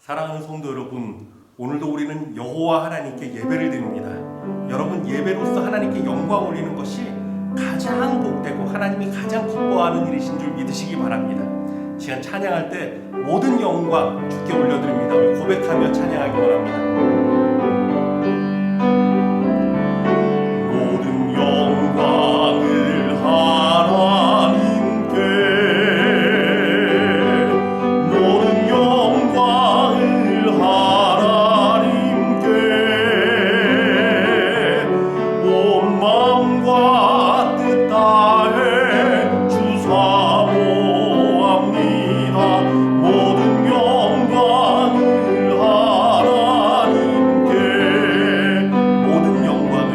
사랑하는 성도 여러분, 오늘도 우리는 여호와 하나님께 예배를 드립니다. 여러분, 예배로서 하나님께 영광 올리는 것이 가장 복되고 하나님이 가장 기뻐하는 일이신 줄 믿으시기 바랍니다. 시간 찬양할 때 모든 영광 주께 올려드립니다. 우리 고백하며 찬양하기 원합니다. 모든 영광을 하나님께, 모든 영광을 하나님께, 온 마음과 뜻 다해 주사모합니다. 모든 영광을 하나님께, 모든 영광을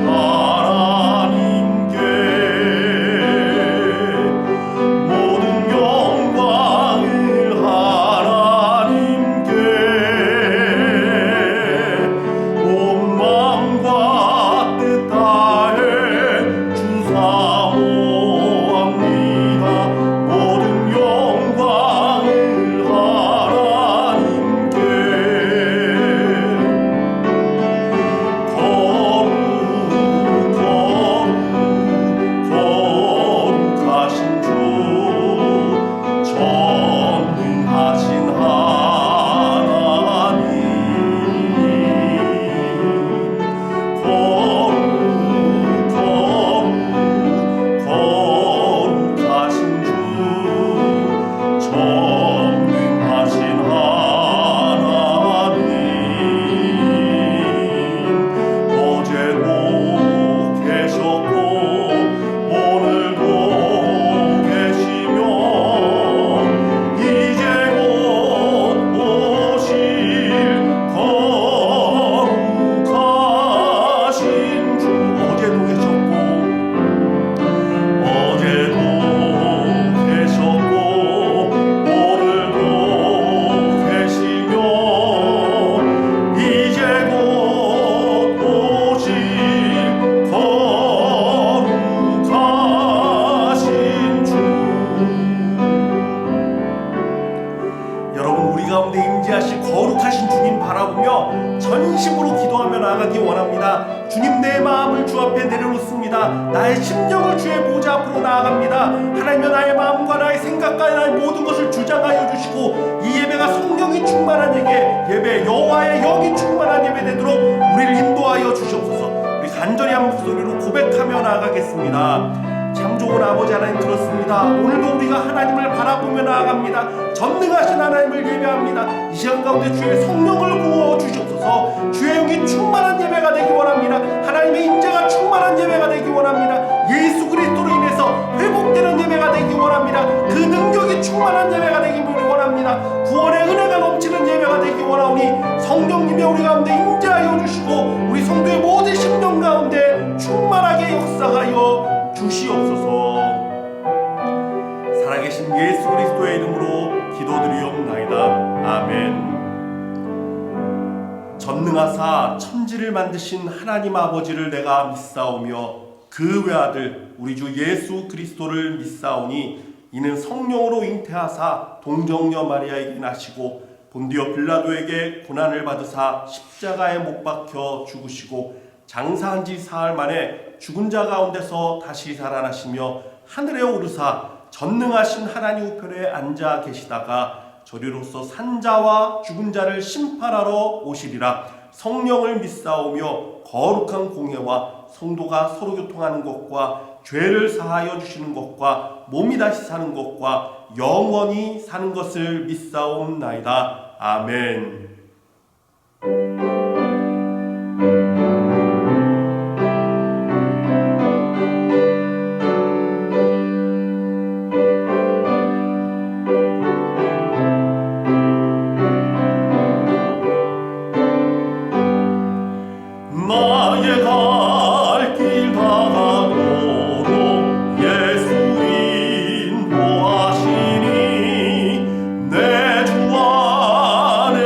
하나님께, 모든 영광을 하나님께, 온 마음과 뜻 다해 주사모합니다. 모든 영광을 하나님께. 거룩하신 주, 전능하신 하나님, 거룩하신 주, 전능하신 하나님, 어제도 계셨고 오늘도 계시며 이제 곧 오실 거룩하신 주, 어제도 계셨고 오늘도 계시며 이제 곧 오실 거룩하신 주. 여러분, 우리 가운데 임재하실 거룩하신 주님 바라보며 전심으로 기도하며 나아가기 원합니다. 주님, 내 마음을 주 앞에 내려놓습니다. 나의 심령을 주의 보좌 앞으로 나아갑니다. 하나님여, 나의 마음과 나의 생각과 나의 모든 것을 주장하여 주시고 이 예배가 성령이 충만한 예배, 여호와의 영이 충만한 예배 되도록 우리를 인도하여 주시옵소서. 우리 간절히 한 목소리로 고백하며 나아가겠습니다. 참 좋은 아버지 하나님 들었습니다. 오늘도 우리가 하나님을 바라보며 나아갑니다. 전능하신 하나님을 예배합니다. 이 시간 가운데 주의 성령을 부어 주시옵소서. 주의 영이 충만한 예배가 되기 원합니다. 하나님의 임재가 충만한 예배가 되기 원합니다. 예수 그리스도로 인해서 회복되는 예배가 되기 원합니다. 그 능력이 충만한 예배가 되기 원합니다. 구원의 은혜가 넘치는 예배가 되기 원하오니 성령님이 우리 가운데 임재하여 주시고 우리 성도의 모든 심령 가운데 충만하게 역사하여 주시옵소서. 살아계신 예수 그리스도의 이름으로 기도드리옵나이다. 아멘. 전능하사 천지를 만드신 하나님 아버지를 내가 믿사오며 그 외아들 우리 주 예수 그리스도를 믿사오니 이는 성령으로 잉태하사 동정녀 마리아에게 나시고 본디오 빌라도에게 고난을 받으사 십자가에 못 박혀 죽으시고 장사한 지 사흘 만에 죽은 자 가운데서 다시 살아나시며 하늘에 오르사 전능하신 하나님 우편에 앉아 계시다가 저리로서 산자와 죽은 자를 심판하러 오시리라. 성령을 믿사오며 거룩한 공회와 성도가 서로 교통하는 것과 죄를 사하여 주시는 것과 몸이 다시 사는 것과 영원히 사는 것을 믿사옵나이다. 아멘. 나의 갈 길 다가도록 예수 인도하시니 내 주 안에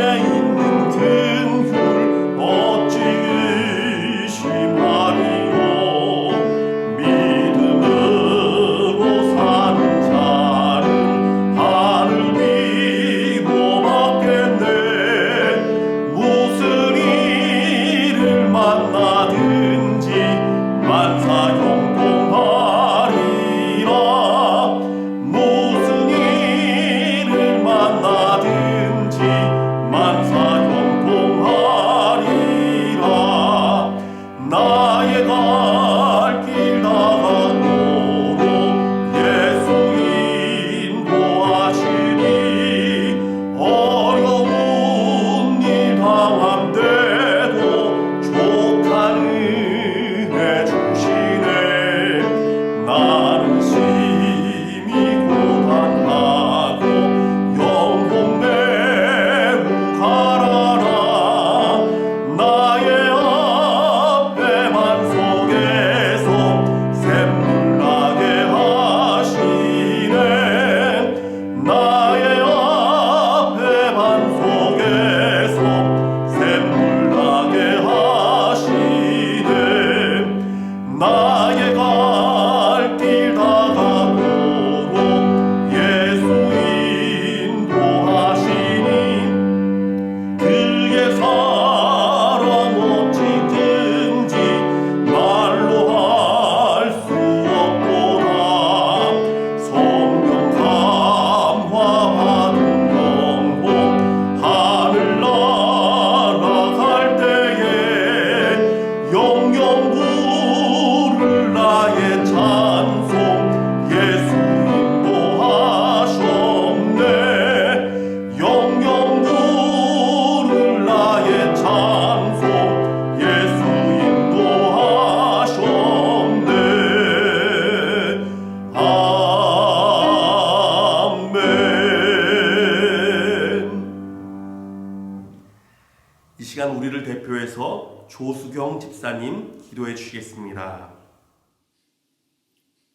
시간 우리를 대표해서 조수경 집사님 기도해 주시겠습니다.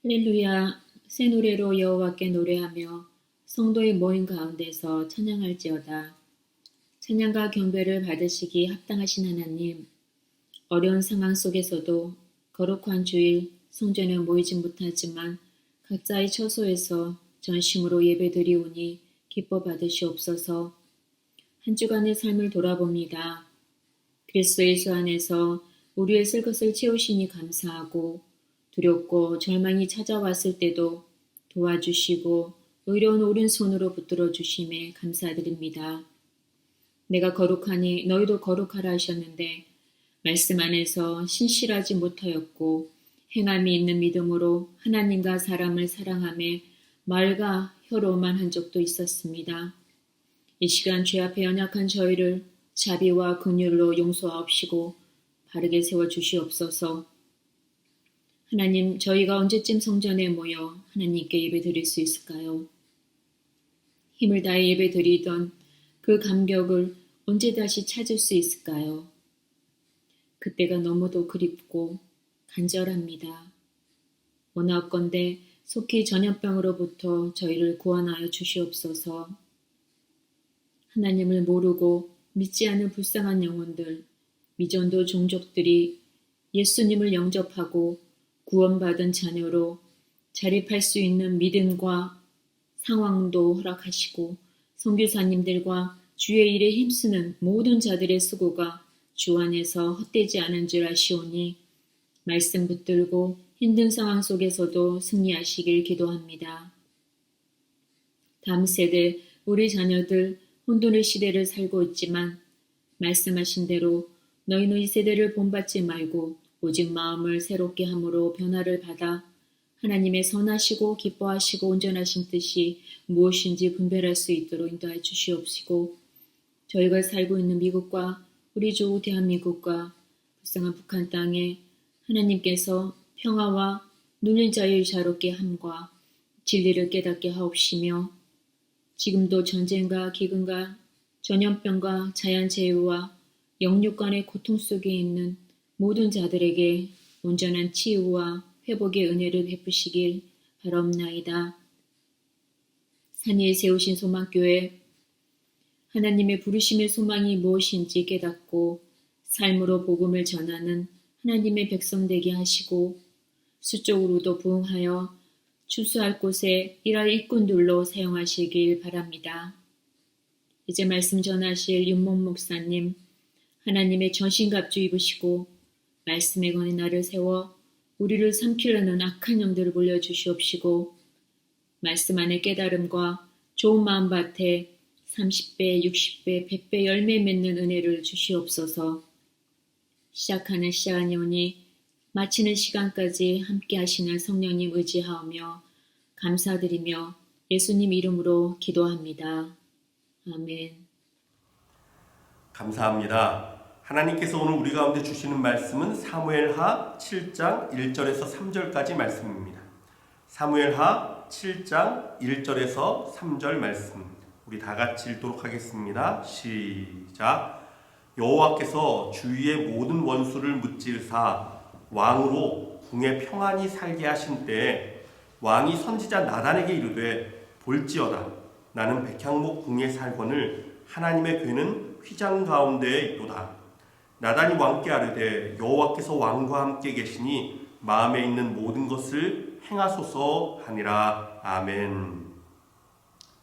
할렐루야. 새 노래로 여호와께 노래하며 성도의 모임 가운데서 찬양할지어다. 찬양과 경배를 받으시기 합당하신 하나님, 어려운 상황 속에서도 거룩한 주일 성전에 모이지 못하지만 각자의 처소에서 전심으로 예배드리오니 기뻐 받으시옵소서. 한 주간의 삶을 돌아봅니다. 그리스도 예수 안에서 우리의 쓸 것을 채우시니 감사하고, 두렵고 절망이 찾아왔을 때도 도와주시고 의로운 오른손으로 붙들어 주심에 감사드립니다. 내가 거룩하니 너희도 거룩하라 하셨는데 말씀 안에서 신실하지 못하였고 행함이 있는 믿음으로 하나님과 사람을 사랑하며 말과 혀로만 한 적도 있었습니다. 이 시간 죄 앞에 연약한 저희를 자비와 긍휼로 용서하옵시고 바르게 세워주시옵소서. 하나님, 저희가 언제쯤 성전에 모여 하나님께 예배드릴 수 있을까요? 힘을 다해 예배드리던 그 감격을 언제 다시 찾을 수 있을까요? 그때가 너무도 그립고 간절합니다. 원하옵건대 속히 전염병으로부터 저희를 구원하여 주시옵소서. 하나님을 모르고 믿지 않는 불쌍한 영혼들, 미전도 종족들이 예수님을 영접하고 구원받은 자녀로 자립할 수 있는 믿음과 상황도 허락하시고 선교사님들과 주의 일에 힘쓰는 모든 자들의 수고가 주 안에서 헛되지 않은 줄 아시오니 말씀 붙들고 힘든 상황 속에서도 승리하시길 기도합니다. 다음 세대 우리 자녀들 혼돈의 시대를 살고 있지만 말씀하신 대로 너희는 이 세대를 본받지 말고 오직 마음을 새롭게 함으로 변화를 받아 하나님의 선하시고 기뻐하시고 온전하신 뜻이 무엇인지 분별할 수 있도록 인도해 주시옵시고 저희가 살고 있는 미국과 우리 주 대한민국과 불쌍한 북한 땅에 하나님께서 평화와 눌린 자유를 자롭게 함과 진리를 깨닫게 하옵시며 지금도 전쟁과 기근과 전염병과 자연재해와 영육 간의 고통 속에 있는 모든 자들에게 온전한 치유와 회복의 은혜를 베푸시길 바라옵나이다. 산 위에 세우신 소망교회, 하나님의 부르심의 소망이 무엇인지 깨닫고 삶으로 복음을 전하는 하나님의 백성 되게 하시고 수적으로도 부응하여 추수할 곳에 일할 일꾼들로 사용하시길 바랍니다. 이제 말씀 전하실 윤목 목사님, 하나님의 전신갑주 입으시고 말씀의 권의 날을 세워 우리를 삼키려는 악한 영들을 물려주시옵시고 말씀 안의 깨달음과 좋은 마음밭에 30배, 60배, 100배 열매 맺는 은혜를 주시옵소서. 시작하는 시간이 오니 마치는 시간까지 함께 하시는 성령님 의지하오며 감사드리며 예수님 이름으로 기도합니다. 아멘. 감사합니다. 하나님께서 오늘 우리 가운데 주시는 말씀은 사무엘하 7장 1절에서 3절까지 말씀입니다. 사무엘하 7장 1절에서 3절 말씀 우리 다 같이 읽도록 하겠습니다. 시작. 여호와께서 주위의 모든 원수를 무찔사 왕으로 궁에 평안히 살게 하신 때에 왕이 선지자 나단에게 이르되 볼지어다 나는 백향목 궁에 살거늘 하나님의 궤는 휘장 가운데에 있도다. 나단이 왕께 아뢰되 여호와께서 왕과 함께 계시니 마음에 있는 모든 것을 행하소서 하니라. 아멘.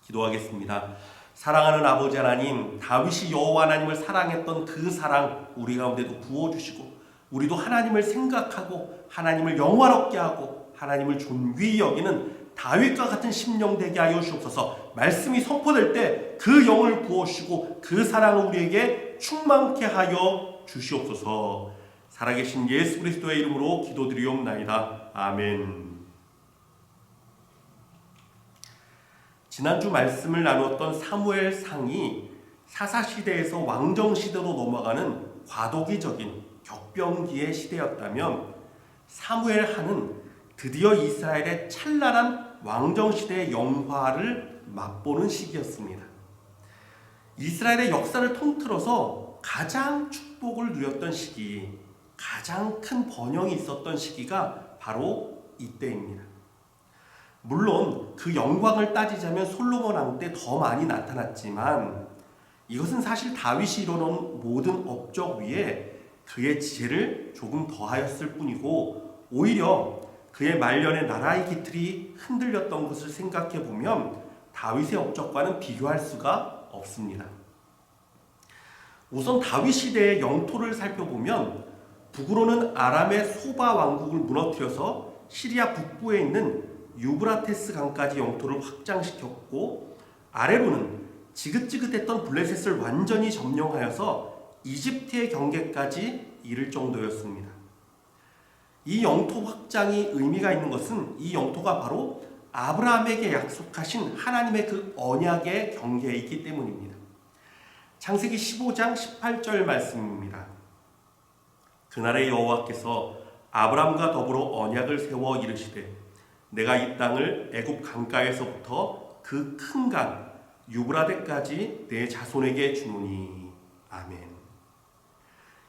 기도하겠습니다. 사랑하는 아버지 하나님, 다윗이 여호와 하나님을 사랑했던 그 사랑 우리 가운데도 부어주시고 우리도 하나님을 생각하고 하나님을 영화롭게 하고 하나님을 존귀히 여기는 다윗과 같은 심령 되게 하여 주옵소서. 말씀이 선포될 때 그 영을 부어주시고 그 사랑을 우리에게 충만케 하여 주시옵소서. 살아계신 예수 그리스도의 이름으로 기도드리옵나이다. 아멘. 지난주 말씀을 나누었던 사무엘상이 사사시대에서 왕정시대로 넘어가는 과도기적인 격변기의 시대였다면 사무엘하는 드디어 이스라엘의 찬란한 왕정시대의 영화를 맛보는 시기였습니다. 이스라엘의 역사를 통틀어서 가장 축복을 누렸던 시기, 가장 큰 번영이 있었던 시기가 바로 이때입니다. 물론 그 영광을 따지자면 솔로몬 왕 때 더 많이 나타났지만 이것은 사실 다윗이 이뤄놓은 모든 업적 위에 그의 지혜를 조금 더하였을 뿐이고, 오히려 그의 말년에 나라의 기틀이 흔들렸던 것을 생각해 보면 다윗의 업적과는 비교할 수가 없습니다. 우선 다윗 시대의 영토를 살펴보면 북으로는 아람의 소바 왕국을 무너뜨려서 시리아 북부에 있는 유브라테스 강까지 영토를 확장시켰고, 아래로는 지긋지긋했던 블레셋을 완전히 점령하여서 이집트의 경계까지 이를 정도였습니다. 이 영토 확장이 의미가 있는 것은 이 영토가 바로 아브라함에게 약속하신 하나님의 그 언약의 경계에 있기 때문입니다. 창세기 15장 18절 말씀입니다. 그날에 여호와께서 아브라함과 더불어 언약을 세워 이르시되 내가 이 땅을 애굽 강가에서부터 그 큰 강 유브라데까지 내 자손에게 주노니. 아멘.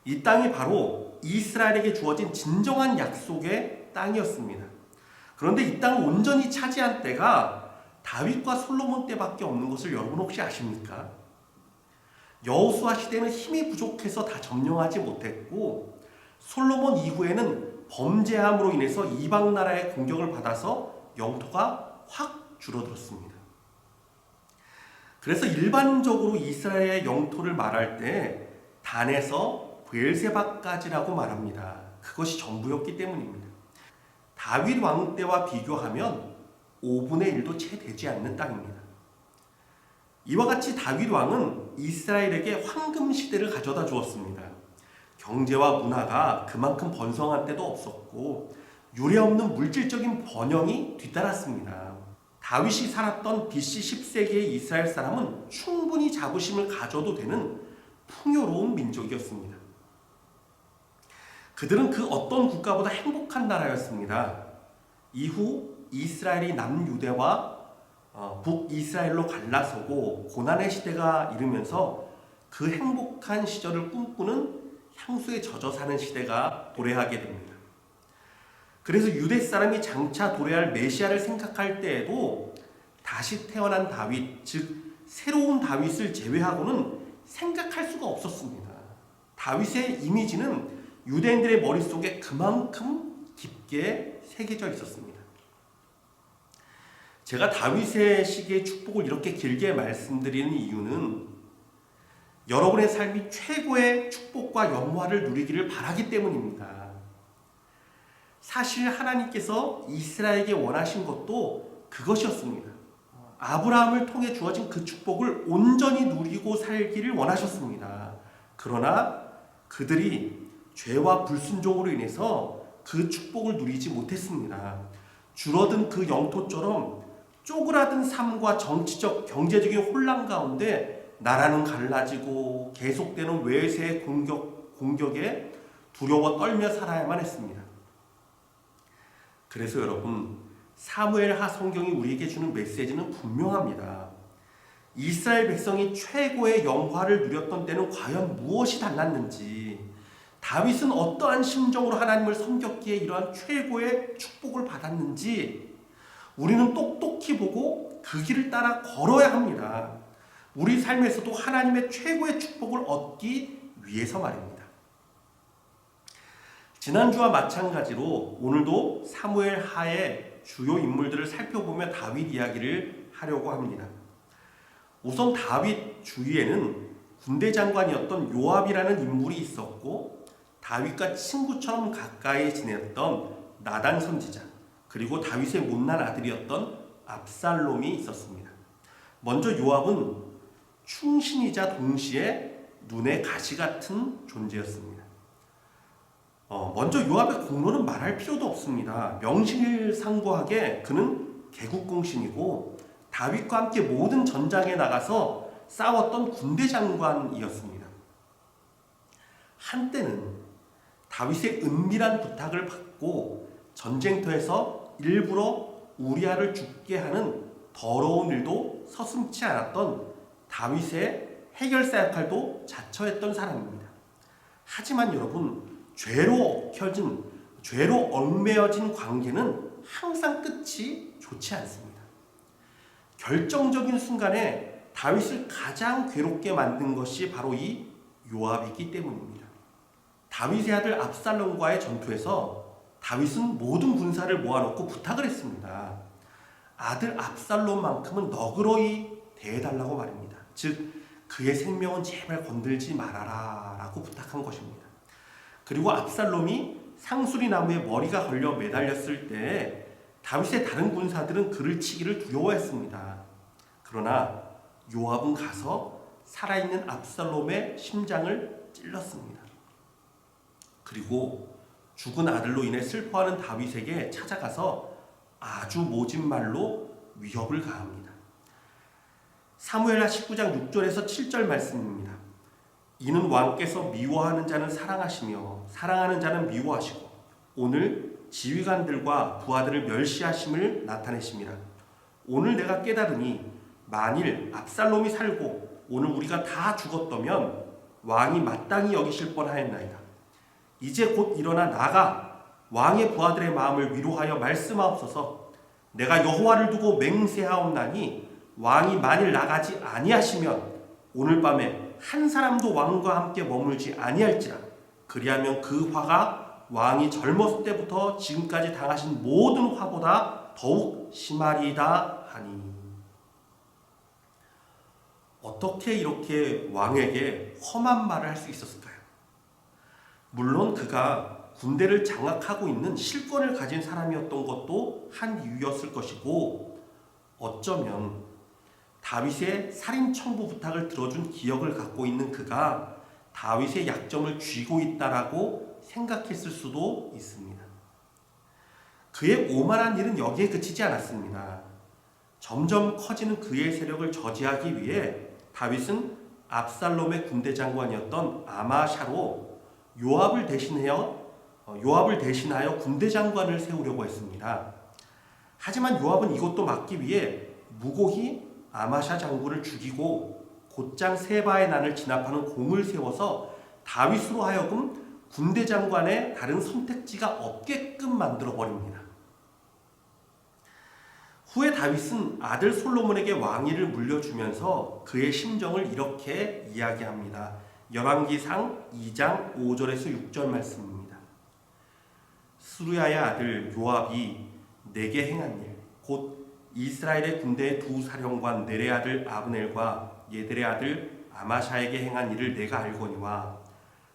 이 땅이 바로 이스라엘에게 주어진 진정한 약속의 땅이었습니다. 그런데 이 땅을 온전히 차지한 때가 다윗과 솔로몬 때밖에 없는 것을 여러분 혹시 아십니까? 여호수아 시대는 힘이 부족해서 다 점령하지 못했고, 솔로몬 이후에는 범죄함으로 인해서 이방 나라의 공격을 받아서 영토가 확 줄어들었습니다. 그래서 일반적으로 이스라엘의 영토를 말할 때 단에서 브엘세바까지라고 말합니다. 그것이 전부였기 때문입니다. 다윗 왕 때와 비교하면 5분의 1도 채 되지 않는 땅입니다. 이와 같이 다윗 왕은 이스라엘에게 황금 시대를 가져다 주었습니다. 경제와 문화가 그만큼 번성한 때도 없었고 유례없는 물질적인 번영이 뒤따랐습니다. 다윗이 살았던 BC 10세기의 이스라엘 사람은 충분히 자부심을 가져도 되는 풍요로운 민족이었습니다. 그들은 그 어떤 국가보다 행복한 나라였습니다. 이후 이스라엘이 남유대와 북이스라엘로 갈라서고 고난의 시대가 이르면서 그 행복한 시절을 꿈꾸는 향수에 젖어 사는 시대가 도래하게 됩니다. 그래서 유대 사람이 장차 도래할 메시아를 생각할 때에도 다시 태어난 다윗, 즉 새로운 다윗을 제외하고는 생각할 수가 없었습니다. 다윗의 이미지는 유대인들의 머릿속에 그만큼 깊게 새겨져 있었습니다. 제가 다윗의 시기의 축복을 이렇게 길게 말씀드리는 이유는 여러분의 삶이 최고의 축복과 영화를 누리기를 바라기 때문입니다. 사실 하나님께서 이스라엘에게 원하신 것도 그것이었습니다. 아브라함을 통해 주어진 그 축복을 온전히 누리고 살기를 원하셨습니다. 그러나 그들이 죄와 불순종으로 인해서 그 축복을 누리지 못했습니다. 줄어든 그 영토처럼 쪼그라든 삶과 정치적, 경제적인 혼란 가운데 나라는 갈라지고 계속되는 외세의 공격에 두려워 떨며 살아야만 했습니다. 그래서 여러분, 사무엘하 성경이 우리에게 주는 메시지는 분명합니다. 이스라엘 백성이 최고의 영화를 누렸던 때는 과연 무엇이 달랐는지, 다윗은 어떠한 심정으로 하나님을 섬겼기에 이러한 최고의 축복을 받았는지 우리는 똑똑히 보고 그 길을 따라 걸어야 합니다. 우리 삶에서도 하나님의 최고의 축복을 얻기 위해서 말입니다. 지난주와 마찬가지로 오늘도 사무엘 하의 주요 인물들을 살펴보며 다윗 이야기를 하려고 합니다. 우선 다윗 주위에는 군대 장관이었던 요압이라는 인물이 있었고, 다윗과 친구처럼 가까이 지냈던 나단 선지자, 그리고 다윗의 못난 아들이었던 압살롬이 있었습니다. 먼저 요압은 충신이자 동시에 눈에 가시 같은 존재였습니다. 먼저 요압의 공로는 말할 필요도 없습니다. 명실상부하게 그는 개국공신이고 다윗과 함께 모든 전장에 나가서 싸웠던 군대 장관이었습니다. 한때는 다윗의 은밀한 부탁을 받고 전쟁터에서 일부러 우리아를 죽게 하는 더러운 일도 서슴지 않았던 다윗의 해결사 역할도 자처했던 사람입니다. 하지만 여러분, 죄로 얽매여진 관계는 항상 끝이 좋지 않습니다. 결정적인 순간에 다윗을 가장 괴롭게 만든 것이 바로 이 요압이기 때문입니다. 다윗의 아들 압살롬과의 전투에서 다윗은 모든 군사를 모아놓고 부탁을 했습니다. 아들 압살롬만큼은 너그러이 대해달라고 말입니다. 즉 그의 생명은 제발 건들지 말아라 라고 부탁한 것입니다. 그리고 압살롬이 상수리 나무에 머리가 걸려 매달렸을 때 다윗의 다른 군사들은 그를 치기를 두려워했습니다. 그러나 요압은 가서 살아있는 압살롬의 심장을 찔렀습니다. 그리고 죽은 아들로 인해 슬퍼하는 다윗에게 찾아가서 아주 모진 말로 위협을 가합니다. 사무엘하 19장 6절에서 7절 말씀입니다. 이는 왕께서 미워하는 자는 사랑하시며 사랑하는 자는 미워하시고 오늘 지휘관들과 부하들을 멸시하심을 나타내심이라. 오늘 내가 깨달으니 만일 압살롬이 살고 오늘 우리가 다 죽었다면 왕이 마땅히 여기실 뻔하였나이다. 이제 곧 일어나 나가 왕의 부하들의 마음을 위로하여 말씀하옵소서. 내가 여호와를 두고 맹세하옵나니 왕이 만일 나가지 아니하시면 오늘 밤에 한 사람도 왕과 함께 머물지 아니할지라. 그리하면 그 화가 왕이 젊었을 때부터 지금까지 당하신 모든 화보다 더욱 심하리이다 하니. 어떻게 이렇게 왕에게 험한 말을 할 수 있었을까요? 물론 그가 군대를 장악하고 있는 실권을 가진 사람이었던 것도 한 이유였을 것이고, 어쩌면 다윗의 살인 청부 부탁을 들어준 기억을 갖고 있는 그가 다윗의 약점을 쥐고 있다라고 생각했을 수도 있습니다. 그의 오만한 일은 여기에 그치지 않았습니다. 점점 커지는 그의 세력을 저지하기 위해 다윗은 압살롬의 군대 장관이었던 아마샤로 요압을 대신하여 군대 장관을 세우려고 했습니다. 하지만 요압은 이것도 막기 위해 무고히 아마샤 장군을 죽이고 곧장 세바의 난을 진압하는 공을 세워서 다윗으로 하여금 군대 장관의 다른 선택지가 없게끔 만들어 버립니다. 후에 다윗은 아들 솔로몬에게 왕위를 물려주면서 그의 심정을 이렇게 이야기합니다. 열왕기상 2장 5절에서 6절 말씀입니다. 스루야의 아들 요압이 내게 행한 일, 곧 이스라엘의 군대의 두 사령관 넬의 아들 아브넬과 예델의 아들 아마샤에게 행한 일을 내가 알거니와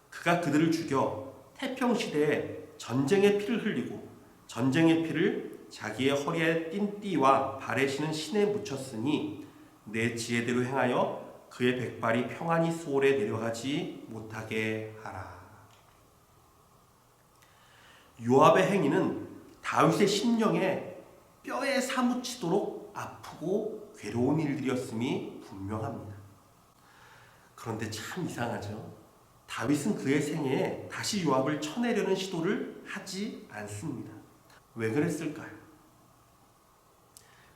그가 그들을 죽여 태평시대에 전쟁의 피를 흘리고 전쟁의 피를 자기의 허리에 띤 띠와 발에 신은 신에 묻혔으니 내 지혜대로 행하여 그의 백발이 평안히 수월에 내려가지 못하게 하라. 요압의 행위는 다윗의 심령에 뼈에 사무치도록 아프고 괴로운 일들이었음이 분명합니다. 그런데 참 이상하죠. 다윗은 그의 생애에 다시 요압을 쳐내려는 시도를 하지 않습니다. 왜 그랬을까요?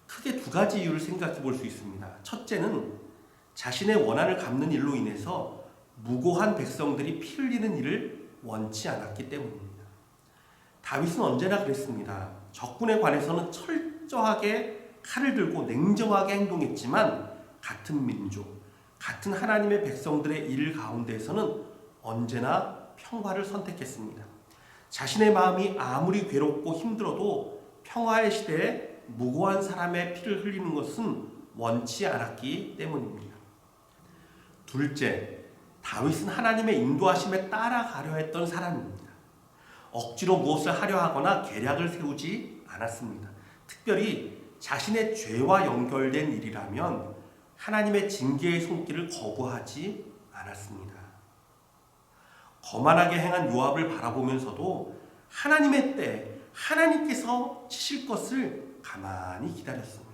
크게 두 가지 이유를 생각해 볼 수 있습니다. 첫째는 자신의 원한을 갚는 일로 인해서 무고한 백성들이 피 흘리는 일을 원치 않았기 때문입니다. 다윗은 언제나 그랬습니다. 적군에 관해서는 철저하게 칼을 들고 냉정하게 행동했지만 같은 민족, 같은 하나님의 백성들의 일 가운데에서는 언제나 평화를 선택했습니다. 자신의 마음이 아무리 괴롭고 힘들어도 평화의 시대에 무고한 사람의 피를 흘리는 것은 원치 않았기 때문입니다. 둘째, 다윗은 하나님의 인도하심에 따라가려 했던 사람입니다. 억지로 무엇을 하려 하거나 계략을 세우지 않았습니다. 특별히 자신의 죄와 연결된 일이라면 하나님의 징계의 손길을 거부하지 않았습니다. 거만하게 행한 요압을 바라보면서도 하나님의 때에 하나님께서 치실 것을 가만히 기다렸습니다.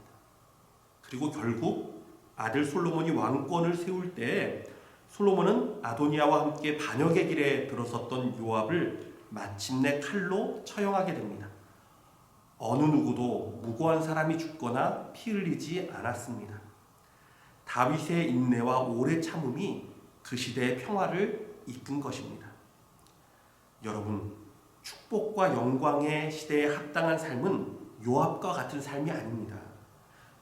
그리고 결국 아들 솔로몬이 왕권을 세울 때 솔로몬은 아도니아와 함께 반역의 길에 들어섰던 요압을 마침내 칼로 처형하게 됩니다. 어느 누구도 무고한 사람이 죽거나 피 흘리지 않았습니다. 다윗의 인내와 오래 참음이 그 시대의 평화를 이끈 것입니다. 여러분, 축복과 영광의 시대에 합당한 삶은 요압과 같은 삶이 아닙니다.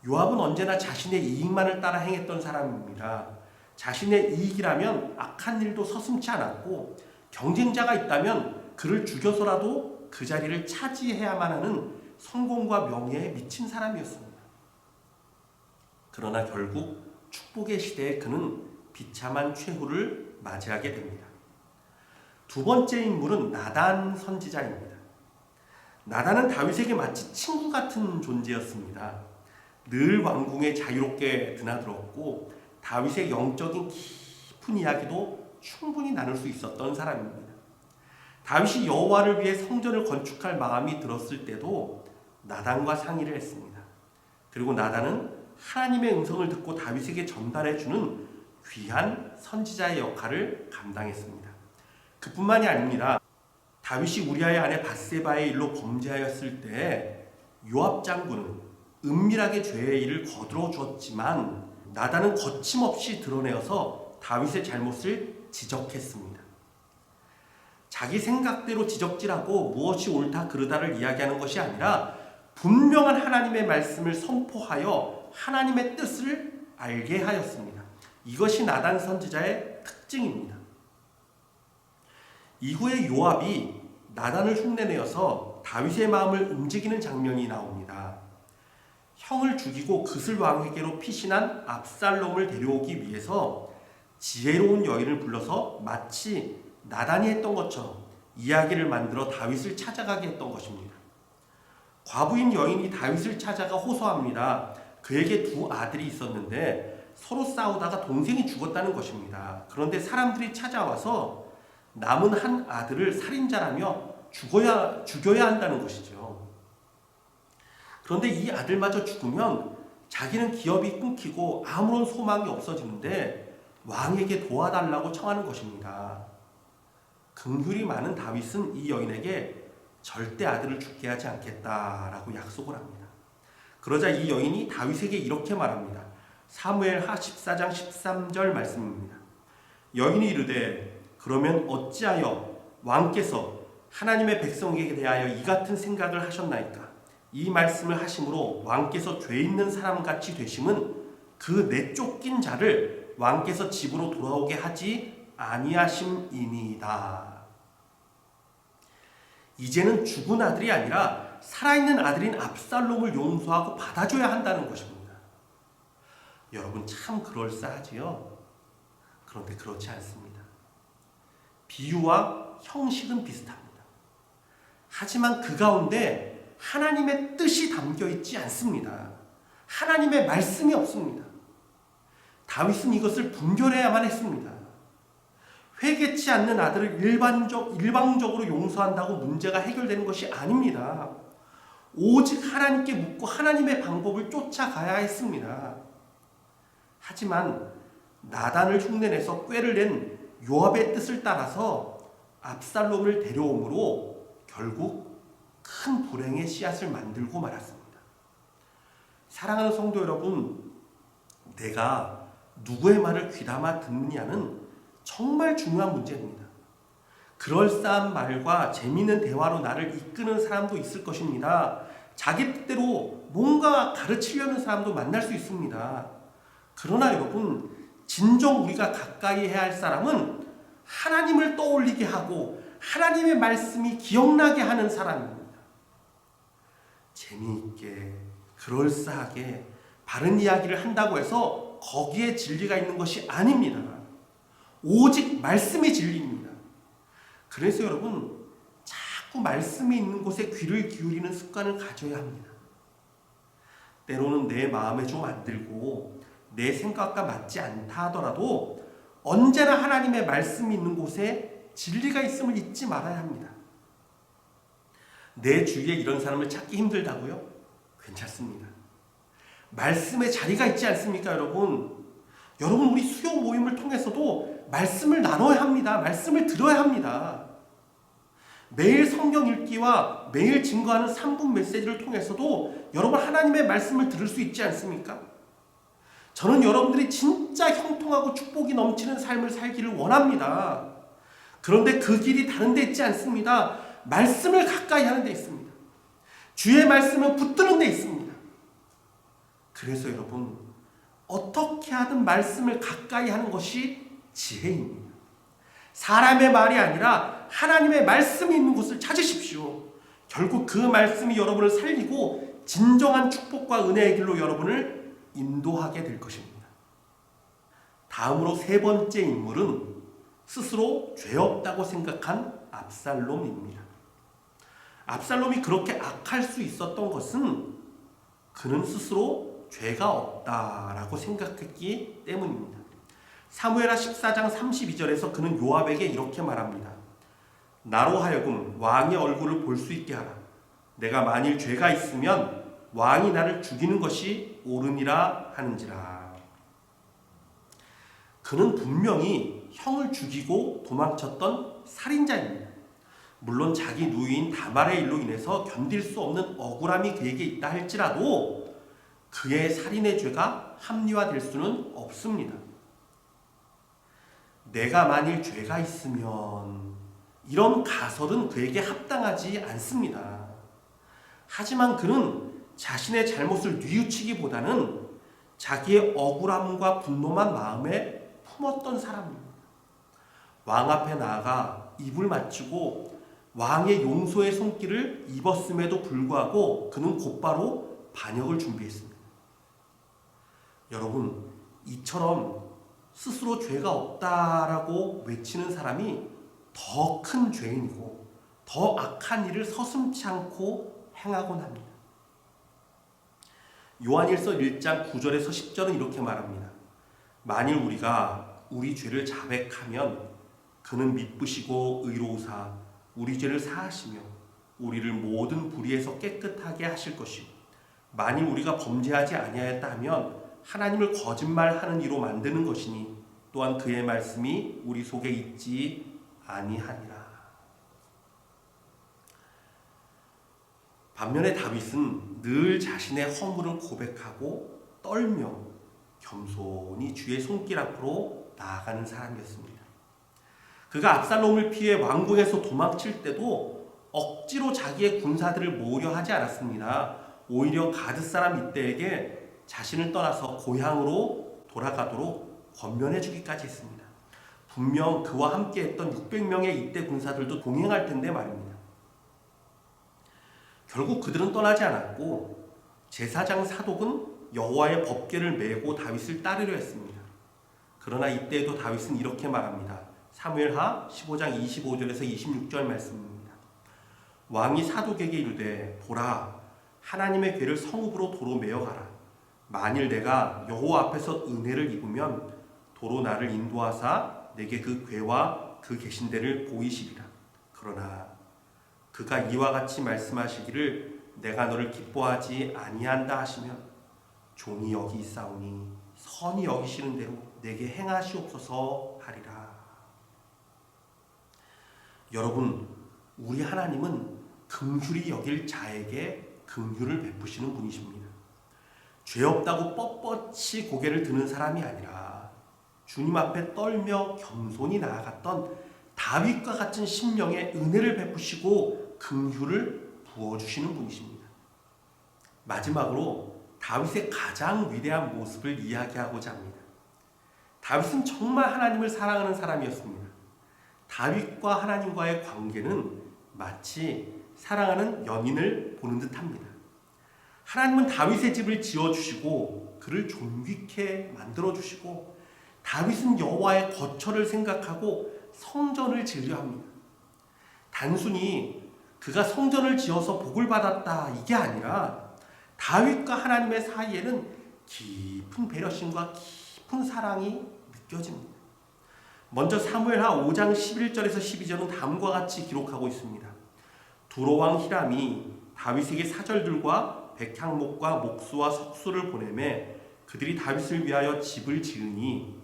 요압은 언제나 자신의 이익만을 따라 행했던 사람입니다. 자신의 이익이라면 악한 일도 서슴지 않았고, 경쟁자가 있다면 그를 죽여서라도 그 자리를 차지해야만 하는 성공과 명예에 미친 사람이었습니다. 그러나 결국 축복의 시대에 그는 비참한 최후를 맞이하게 됩니다. 두 번째 인물은 나단 선지자입니다. 나단은 다윗에게 마치 친구 같은 존재였습니다. 늘 왕궁에 자유롭게 드나들었고 다윗의 영적인 깊은 이야기도 충분히 나눌 수 있었던 사람입니다. 다윗이 여호와를 위해 성전을 건축할 마음이 들었을 때도 나단과 상의를 했습니다. 그리고 나단은 하나님의 음성을 듣고 다윗에게 전달해주는 귀한 선지자의 역할을 감당했습니다. 그뿐만이 아닙니다. 다윗이 우리아의 아내 밧세바의 일로 범죄하였을 때 요압 장군은 은밀하게 죄의 일을 거들어 주었지만 나단은 거침없이 드러내어서 다윗의 잘못을 지적했습니다. 자기 생각대로 지적질하고 무엇이 옳다 그르다를 이야기하는 것이 아니라 분명한 하나님의 말씀을 선포하여 하나님의 뜻을 알게 하였습니다. 이것이 나단 선지자의 특징입니다. 이후에 요압이 나단을 흉내내어서 다윗의 마음을 움직이는 장면이 나옵니다. 형을 죽이고 그슬 왕에게로 피신한 압살롬을 데려오기 위해서 지혜로운 여인을 불러서 마치 나단이 했던 것처럼 이야기를 만들어 다윗을 찾아가게 했던 것입니다. 과부인 여인이 다윗을 찾아가 호소합니다. 그에게 두 아들이 있었는데 서로 싸우다가 동생이 죽었다는 것입니다. 그런데 사람들이 찾아와서 남은 한 아들을 살인자라며 죽여야 한다는 것이죠. 그런데 이 아들마저 죽으면 자기는 기업이 끊기고 아무런 소망이 없어지는데 왕에게 도와달라고 청하는 것입니다. 긍휼이 많은 다윗은 이 여인에게 절대 아들을 죽게 하지 않겠다라고 약속을 합니다. 그러자 이 여인이 다윗에게 이렇게 말합니다. 사무엘하 14장 13절 말씀입니다. 여인이 이르되 그러면 어찌하여 왕께서 하나님의 백성에게 대하여 이 같은 생각을 하셨나이까? 이 말씀을 하심으로 왕께서 죄 있는 사람같이 되심은 그 내쫓긴 자를 왕께서 집으로 돌아오게 하지 아니하심이니이다. 이제는 죽은 아들이 아니라 살아있는 아들인 압살롬을 용서하고 받아줘야 한다는 것입니다. 여러분 참 그럴싸하지요? 그런데 그렇지 않습니다. 비유와 형식은 비슷합니다. 하지만 그 가운데 하나님의 뜻이 담겨 있지 않습니다. 하나님의 말씀이 없습니다. 다윗은 이것을 분별해야만 했습니다. 회개치 않는 아들을 일방적으로 용서한다고 문제가 해결되는 것이 아닙니다. 오직 하나님께 묻고 하나님의 방법을 쫓아가야 했습니다. 하지만 나단을 흉내내서 꾀를 낸 요압의 뜻을 따라서 압살롬을 데려옴으로 결국 큰 불행의 씨앗을 만들고 말았습니다. 사랑하는 성도 여러분, 내가 누구의 말을 귀담아 듣느냐는 정말 중요한 문제입니다. 그럴싸한 말과 재미있는 대화로 나를 이끄는 사람도 있을 것입니다. 자기 뜻대로 뭔가 가르치려는 사람도 만날 수 있습니다. 그러나 여러분, 진정 우리가 가까이 해야 할 사람은 하나님을 떠올리게 하고 하나님의 말씀이 기억나게 하는 사람입니다. 재미있게, 그럴싸하게 바른 이야기를 한다고 해서 거기에 진리가 있는 것이 아닙니다. 오직 말씀이 진리입니다. 그래서 여러분, 자꾸 말씀이 있는 곳에 귀를 기울이는 습관을 가져야 합니다. 때로는 내 마음에 좀 안 들고 내 생각과 맞지 않다 하더라도 언제나 하나님의 말씀이 있는 곳에 진리가 있음을 잊지 말아야 합니다. 내 주위에 이런 사람을 찾기 힘들다고요? 괜찮습니다. 말씀의 자리가 있지 않습니까, 여러분? 여러분, 우리 수요 모임을 통해서도 말씀을 나눠야 합니다. 말씀을 들어야 합니다. 매일 성경 읽기와 매일 증거하는 3분 메시지를 통해서도 여러분 하나님의 말씀을 들을 수 있지 않습니까? 저는 여러분들이 진짜 형통하고 축복이 넘치는 삶을 살기를 원합니다. 그런데 그 길이 다른 데 있지 않습니다. 말씀을 가까이 하는 데 있습니다. 주의 말씀을 붙드는 데 있습니다. 그래서 여러분, 어떻게 하든 말씀을 가까이 하는 것이 지혜입니다. 사람의 말이 아니라 하나님의 말씀이 있는 곳을 찾으십시오. 결국 그 말씀이 여러분을 살리고 진정한 축복과 은혜의 길로 여러분을 인도하게 될 것입니다. 다음으로 세 번째 인물은 스스로 죄 없다고 생각한 압살롬입니다. 압살롬이 그렇게 악할 수 있었던 것은 그는 스스로 죄가 없다라고 생각했기 때문입니다. 사무엘하 14장 32절에서 그는 요압에게 이렇게 말합니다. 나로 하여금 왕의 얼굴을 볼 수 있게 하라. 내가 만일 죄가 있으면 왕이 나를 죽이는 것이 옳으니라 하는지라. 그는 분명히 형을 죽이고 도망쳤던 살인자입니다. 물론 자기 누이인 다말의 일로 인해서 견딜 수 없는 억울함이 그에게 있다 할지라도 그의 살인의 죄가 합리화될 수는 없습니다. 내가 만일 죄가 있으면, 이런 가설은 그에게 합당하지 않습니다. 하지만 그는 자신의 잘못을 뉘우치기보다는 자기의 억울함과 분노만 마음에 품었던 사람입니다. 왕 앞에 나아가 입을 맞추고 왕의 용서의 손길을 입었음에도 불구하고 그는 곧바로 반역을 준비했습니다. 여러분, 이처럼 스스로 죄가 없다라고 외치는 사람이 더 큰 죄인이고 더 악한 일을 서슴지 않고 행하곤 합니다. 요한일서 1장 9절에서 10절은 이렇게 말합니다. 만일 우리가 우리 죄를 자백하면 그는 미쁘시고 의로우사 우리 죄를 사하시며 우리를 모든 불의에서 깨끗하게 하실 것이요 만일 우리가 범죄하지 아니하였다 하면 하나님을 거짓말하는 이로 만드는 것이니 또한 그의 말씀이 우리 속에 있지 아니하니라. 반면에 다윗은 늘 자신의 허물을 고백하고 떨며 겸손히 주의 손길 앞으로 나아가는 사람이었습니다. 그가 압살롬을 피해 왕궁에서 도망칠 때도 억지로 자기의 군사들을 모으려 하지 않았습니다. 오히려 가드 사람 이때에게 자신을 떠나서 고향으로 돌아가도록 권면해 주기까지 했습니다. 분명 그와 함께 했던 600명의 이때 군사들도 동행할 텐데 말입니다. 결국 그들은 떠나지 않았고 제사장 사독은 여호와의 법궤를 메고 다윗을 따르려 했습니다. 그러나 이때에도 다윗은 이렇게 말합니다. 사무엘하 15장 25절에서 26절 말씀입니다. 왕이 사독에게 이르되 보라 하나님의 궤를 성읍으로 도로 메어가라. 만일 내가 여호와 앞에서 은혜를 입으면 도로 나를 인도하사 내게 그 궤와 그 계신 데를 보이시리라. 그러나 그가 이와 같이 말씀하시기를 내가 너를 기뻐하지 아니한다 하시면 종이 여기 있사오니 선이 여기시는 대로 내게 행하시옵소서 하리라. 여러분, 우리 하나님은 긍휼히 여길 자에게 긍휼을 베푸시는 분이십니다. 죄 없다고 뻣뻣이 고개를 드는 사람이 아니라 주님 앞에 떨며 겸손히 나아갔던 다윗과 같은 심령에 은혜를 베푸시고 긍휼을 부어주시는 분이십니다. 마지막으로 다윗의 가장 위대한 모습을 이야기하고자 합니다. 다윗은 정말 하나님을 사랑하는 사람이었습니다. 다윗과 하나님과의 관계는 마치 사랑하는 연인을 보는 듯합니다. 하나님은 다윗의 집을 지어주시고 그를 존귀케 만들어주시고 다윗은 여호와의 거처를 생각하고 성전을 지으려 합니다. 단순히 그가 성전을 지어서 복을 받았다 이게 아니라 다윗과 하나님의 사이에는 깊은 배려심과 깊은 사랑이 느껴집니다. 먼저 사무엘하 5장 11절에서 12절은 다음과 같이 기록하고 있습니다. 두로왕 히람이 다윗에게 사절들과 백향목과 목수와 석수를 보내매 그들이 다윗을 위하여 집을 지으니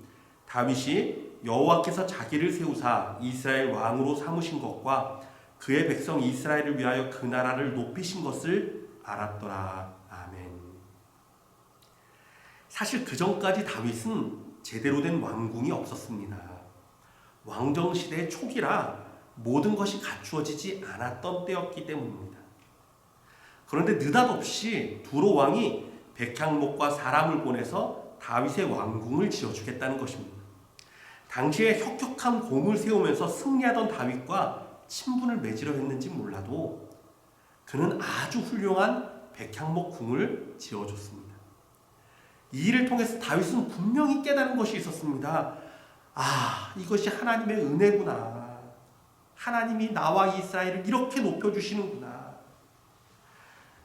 다윗이 여호와께서 자기를 세우사 이스라엘 왕으로 삼으신 것과 그의 백성 이스라엘을 위하여 그 나라를 높이신 것을 알았더라. 아멘. 사실 그 전까지 다윗은 제대로 된 왕궁이 없었습니다. 왕정시대 초기라 모든 것이 갖추어지지 않았던 때였기 때문입니다. 그런데 느닷없이 두로 왕이 백향목과 사람을 보내서 다윗의 왕궁을 지어주겠다는 것입니다. 당시에 혁혁한 공을 세우면서 승리하던 다윗과 친분을 맺으려 했는지 몰라도 그는 아주 훌륭한 백향목 궁을 지어줬습니다. 이 일을 통해서 다윗은 분명히 깨달은 것이 있었습니다. 이것이 하나님의 은혜구나. 하나님이 나와 이스라엘을 이렇게 높여주시는구나.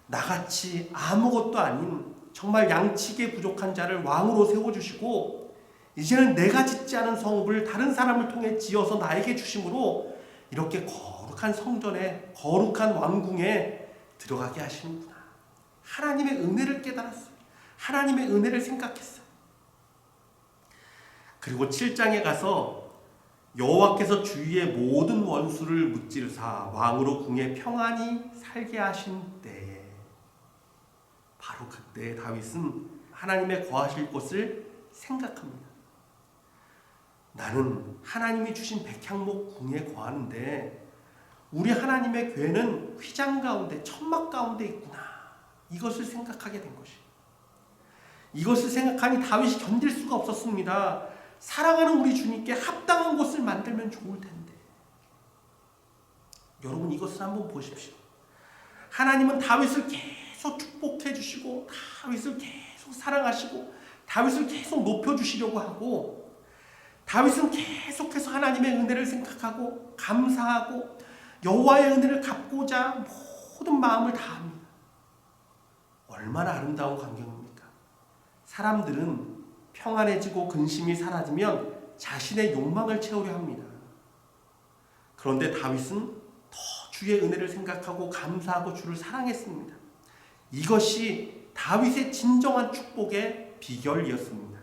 나같이 아무것도 아닌 정말 양치기에 부족한 자를 왕으로 세워주시고 이제는 내가 짓지 않은 성읍을 다른 사람을 통해 지어서 나에게 주심으로 이렇게 거룩한 성전에 거룩한 왕궁에 들어가게 하시는구나. 하나님의 은혜를 깨달았어요. 하나님의 은혜를 생각했어요. 그리고 7장에 가서 여호와께서 주위의 모든 원수를 무찌르사 왕으로 궁에 평안히 살게 하신 때에 바로 그때 다윗은 하나님의 거하실 곳을 생각합니다. 나는 하나님이 주신 백향목 궁에 거하는데 우리 하나님의 궤는 휘장 가운데 천막 가운데 있구나. 이것을 생각하게 된 것이. 이것을 생각하니 다윗이 견딜 수가 없었습니다. 사랑하는 우리 주님께 합당한 곳을 만들면 좋을 텐데. 여러분 이것을 한번 보십시오. 하나님은 다윗을 계속 축복해 주시고 다윗을 계속 사랑하시고 다윗을 계속 높여주시려고 하고 다윗은 계속해서 하나님의 은혜를 생각하고 감사하고 여호와의 은혜를 갚고자 모든 마음을 다합니다. 얼마나 아름다운 광경입니까? 사람들은 평안해지고 근심이 사라지면 자신의 욕망을 채우려 합니다. 그런데 다윗은 더 주의 은혜를 생각하고 감사하고 주를 사랑했습니다. 이것이 다윗의 진정한 축복의 비결이었습니다.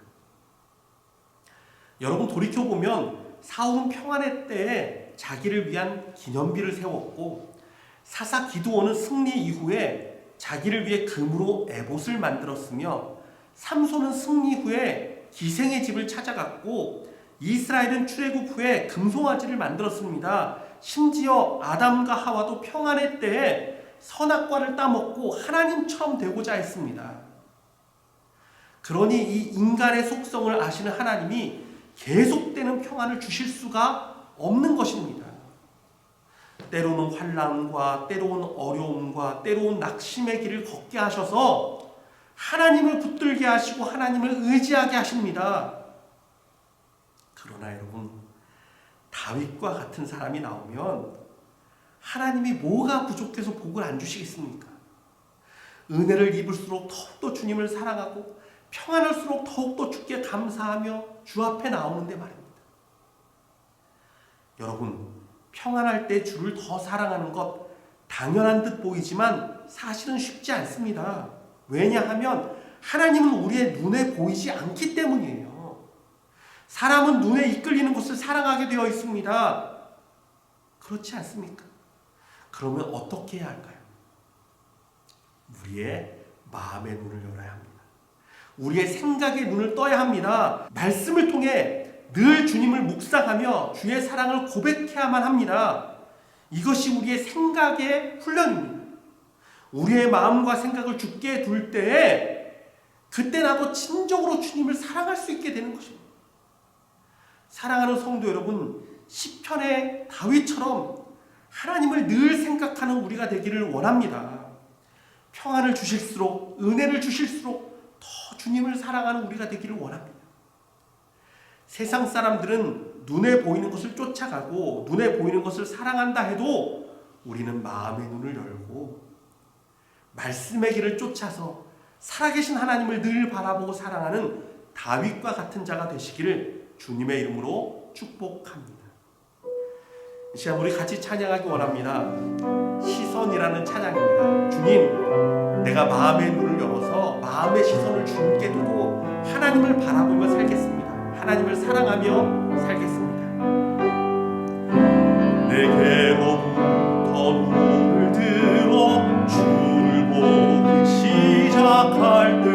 여러분 돌이켜보면 사울은 평안의 때에 자기를 위한 기념비를 세웠고 사사 기드온은 승리 이후에 자기를 위해 금으로 에봇을 만들었으며 삼손은 승리 후에 기생의 집을 찾아갔고 이스라엘은 출애굽 후에 금송아지를 만들었습니다. 심지어 아담과 하와도 평안의 때에 선악과를 따먹고 하나님처럼 되고자 했습니다. 그러니 이 인간의 속성을 아시는 하나님이 계속되는 평안을 주실 수가 없는 것입니다. 때로는 환난과 때로는 어려움과 때로는 낙심의 길을 걷게 하셔서 하나님을 붙들게 하시고 하나님을 의지하게 하십니다. 그러나 여러분 다윗과 같은 사람이 나오면 하나님이 뭐가 부족해서 복을 안 주시겠습니까? 은혜를 입을수록 더욱더 주님을 사랑하고 평안할수록 더욱더 주께 감사하며 주 앞에 나오는데 말입니다. 여러분 평안할 때 주를 더 사랑하는 것 당연한 듯 보이지만 사실은 쉽지 않습니다. 왜냐하면 하나님은 우리의 눈에 보이지 않기 때문이에요. 사람은 눈에 이끌리는 것을 사랑하게 되어 있습니다. 그렇지 않습니까? 그러면 어떻게 해야 할까요? 우리의 마음의 눈을 열어야 합니다. 우리의 생각의 눈을 떠야 합니다. 말씀을 통해 늘 주님을 묵상하며 주의 사랑을 고백해야만 합니다. 이것이 우리의 생각의 훈련입니다. 우리의 마음과 생각을 주께 둘 때에 그때 나도 진정으로 주님을 사랑할 수 있게 되는 것입니다. 사랑하는 성도 여러분, 시편의 다윗처럼 하나님을 늘 생각하는 우리가 되기를 원합니다. 평안을 주실수록 은혜를 주실수록 더 주님을 사랑하는 우리가 되기를 원합니다. 세상 사람들은 눈에 보이는 것을 쫓아가고 눈에 보이는 것을 사랑한다 해도 우리는 마음의 눈을 열고 말씀의 길을 쫓아서 살아계신 하나님을 늘 바라보고 사랑하는 다윗과 같은 자가 되시기를 주님의 이름으로 축복합니다. 이 시간 우리 같이 찬양하기 원합니다. 시선이라는 찬양입니다. 주님, 내가 마음의 눈을 열어서 마음의 시선을 주님께 두고 하나님을 바라보며 살겠습니다. 하나님을 사랑하며 살겠습니다. 내게로부터 눈을 들어 주를 보기 시작할 때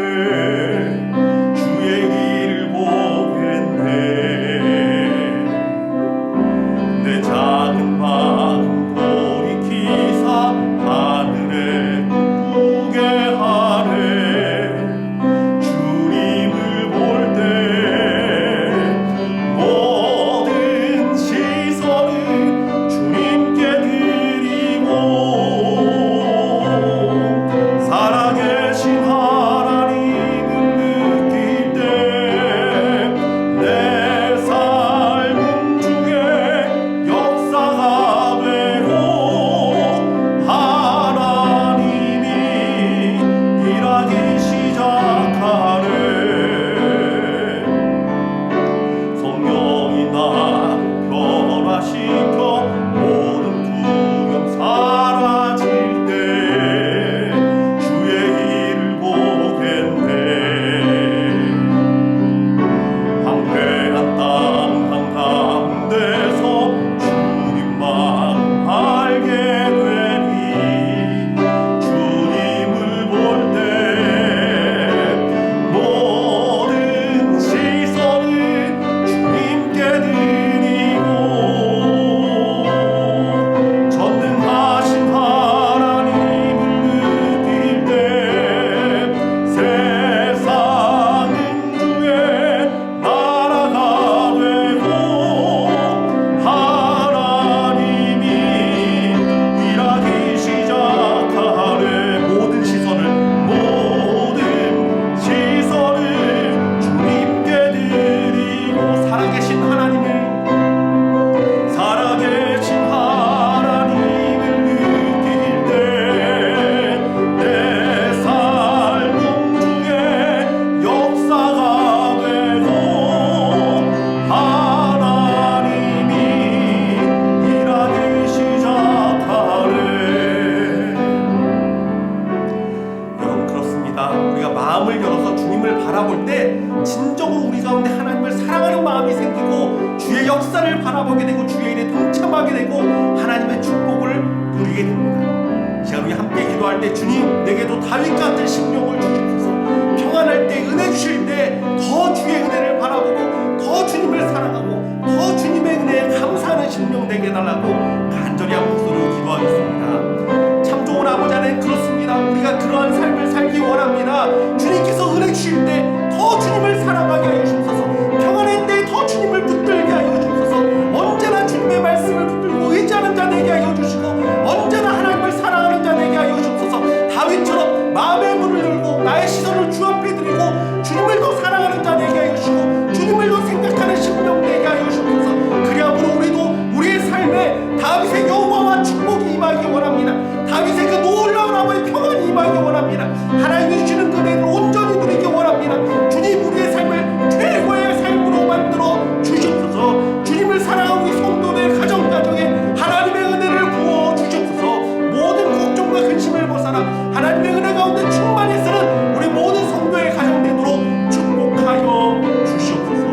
진정으로 우리 가운데 하나님을 사랑하는 마음이 생기고 주의 역사를 바라보게 되고 주의 일에 동참하게 되고 하나님의 축복을 누리게 됩니다. 이 시간 우리 함께 기도할 때 주님 내게도 다윗 같은 심령을 주시옵소서. 평안할 때 은혜 주실 때 더 주의 은혜를 바라보고 더 주님을 사랑하고 더 주님의 은혜에 감사하는 심령 되게 해달라고 간절히 한 목소리로 기도하겠습니다. 참 좋은 아버지 하나님, 그렇습니다. 우리가 그러한 삶을 살기 원합니다. 주님께서 은혜 주실 때 더 주님을 사랑하게 하여 주옵소서. 평안할 때 더 주님을 붙들게 하여 주옵소서. 언제나 주님의 말씀을 붙들고 의지하는 자 되게 하여 주시고 언제나 하나님을 사랑하는 자 되게 하여 주옵소서. 다윗처럼 마음의 문을 열고 나의 시선을 주 앞에 드리고 주님을 더 사랑하는 자 되게 하여 주시고 주님을 더 생각하는 심령 되게 하여 주옵소서. 그리하므로 우리도 우리의 삶에 다윗의 영광과 축복이 임하기 원합니다. 다윗의 그 놀라운 아버지의 평안이 임하기 원합니다. 하나님이 주시는 그 은혜를 온전히 누리기 원합니다. 주님 우리의 삶을 최고의 삶으로 만들어 주시옵소서. 주님을 사랑하고 우리 성도들 가정가정에 하나님의 은혜를 부어 주시옵소서. 모든 걱정과 근심을 벗어나 하나님의 은혜 가운데 충만히 쓰는 우리 모든 성도의 가정 되도록 축복하여 주시옵소서.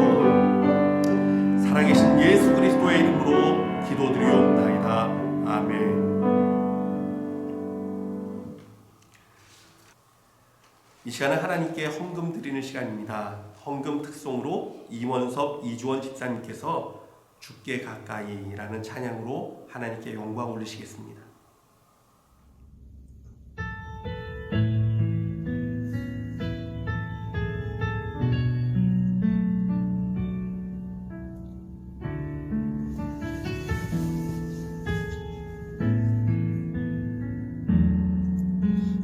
살아계신 예수 그리스도의 이름으로 기도드리옵나이다. 아멘. 이 시간은 하나님께 헌금 드리는 시간입니다. 헌금 특송으로 이원섭 이주원 집사님께서 주께 가까이라는 찬양으로 하나님께 영광 올리시겠습니다.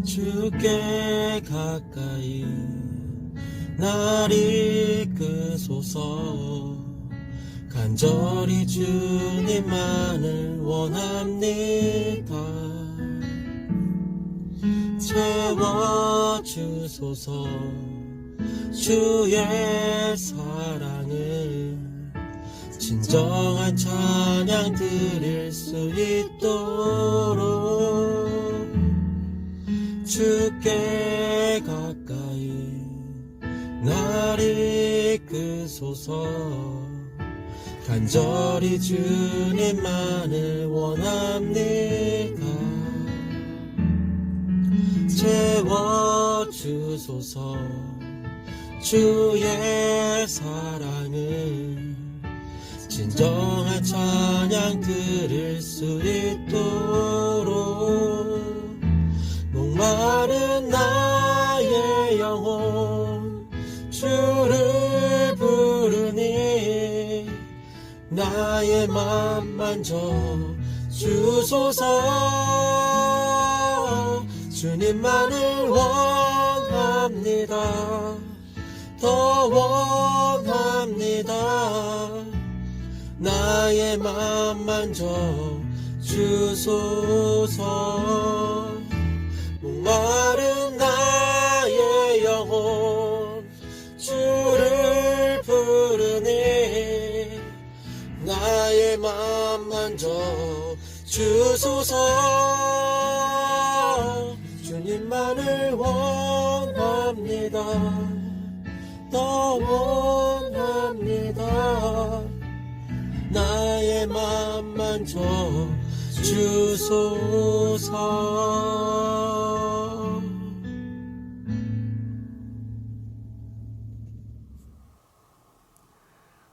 주께 가까이 날 이끄소서. 간절히 주님만을 원합니다. 채워주소서. 주의 사랑을 진정한 찬양 드릴 수 있도록 주께 가까이 날 이끄소서. 간절히 주님만을 원합니다. 채워주소서. 주의 사랑을 진정한 찬양 드릴 수 있도록 목마른 나의 영혼 주를 부르니 나의 맘 만져 주소서. 주님만을 원합니다. 더 원합니다. 나의 맘 만져 주소서. 목마른 나의 영혼 주를 부르니 나의 맘 만져 주소서. 주님만을 원합니다. 더 원합니다. 나의 맘 만져 주소서.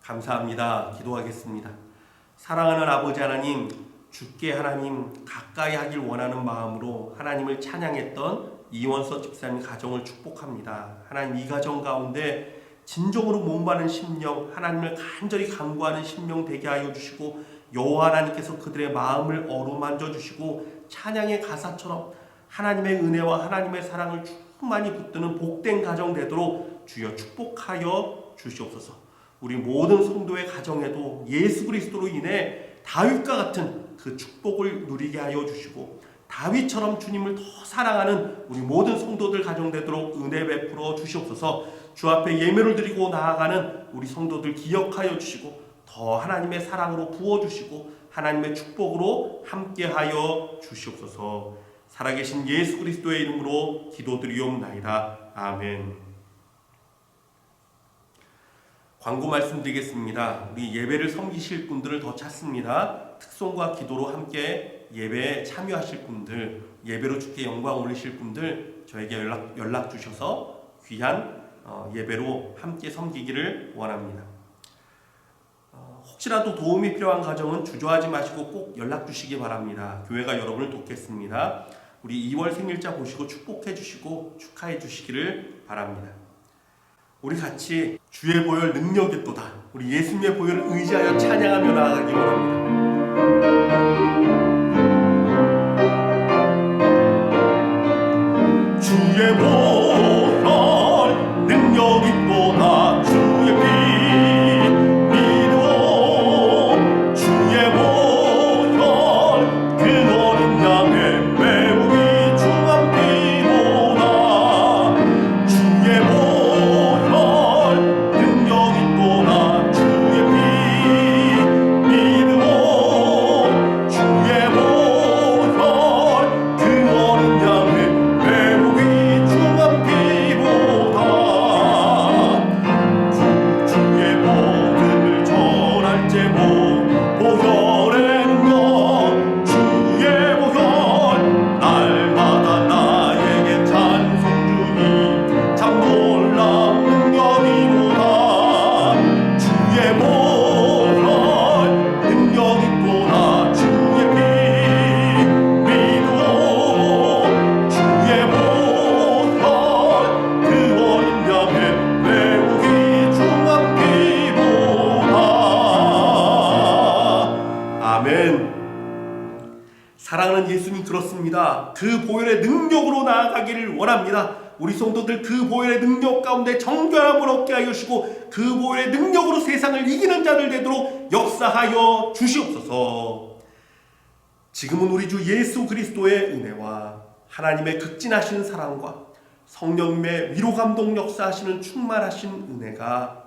감사합니다. 기도하겠습니다. 사랑하는 아버지 하나님, 주께 하나님 가까이 하길 원하는 마음으로 하나님을 찬양했던 이원섭 집사님 가정을 축복합니다. 하나님 이 가정 가운데 진정으로 목마른 심령, 하나님을 간절히 간구하는 심령 되게 하여 주시고 여호와 하나님께서 그들의 마음을 어루만져 주시고 찬양의 가사처럼 하나님의 은혜와 하나님의 사랑을 충만히 붙드는 복된 가정 되도록 주여 축복하여 주시옵소서. 우리 모든 성도의 가정에도 예수 그리스도로 인해 다윗과 같은 그 축복을 누리게 하여 주시고 다윗처럼 주님을 더 사랑하는 우리 모든 성도들 가정 되도록 은혜 베풀어 주시옵소서. 주 앞에 예물을 드리고 나아가는 우리 성도들 기억하여 주시고 더 하나님의 사랑으로 부어주시고 하나님의 축복으로 함께하여 주시옵소서. 살아계신 예수 그리스도의 이름으로 기도드리옵나이다. 아멘. 광고 말씀드리겠습니다. 우리 예배를 섬기실 분들을 더 찾습니다. 특송과 기도로 함께 예배에 참여하실 분들, 예배로 주께 영광 올리실 분들 저에게 연락 주셔서 귀한 예배로 함께 섬기기를 원합니다. 혹시라도 도움이 필요한 가정은 주저하지 마시고 꼭 연락 주시기 바랍니다. 교회가 여러분을 돕겠습니다. 우리 2월 생일자 보시고 축복해 주시고 축하해 주시기를 바랍니다. 우리 같이 주의 보혈 능력이 또다. 우리 예수님의 보혈을 의지하여 찬양하며 나아가기 원합니다. 주의 보혈 능력이 또다. 주의 피 믿어. 주의 보혈 그 어린 양의 매우 귀중한 피보다. 주의 보혈 능력이 또다. 주의 피 믿어. 주의 보혈 그 어린 양의 매우 귀중한 피보다. 주의 복음을 전할 제목 보혈의 능력. 주의 보혈 날마다 나에게 찬송 주니 참 놀라운 능력이로다. 주의 보혈 능력이 또다. 주의 피 믿어. 주의 보혈 그 어린 양의 매우 귀중한 피보다. 아멘. 사랑하는 예수님, 그렇습니다. 그 보혈의 능력으로 나아가기를 원합니다. 우리 성도들 그 보혈의 능력 가운데 정결함을 얻게 하여 주시고 그 보혈의 능력으로 세상을 이기는 자들 되도록 역사하여 주시옵소서. 지금은 우리 주 예수 그리스도의 은혜와 하나님의 극진하신 사랑과 성령님의 위로 감동 역사하시는 충만하신 은혜가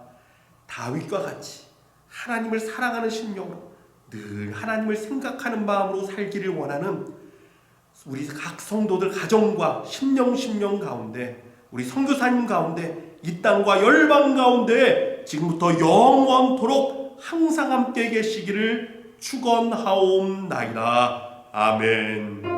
다윗과 같이 하나님을 사랑하는 심령으로 늘 하나님을 생각하는 마음으로 살기를 원하는 우리 각 성도들 가정과 심령 가운데, 우리 선교사님 가운데, 이 땅과 열방 가운데 지금부터 영원토록 항상 함께 계시기를 축원하옵나이다. 아멘.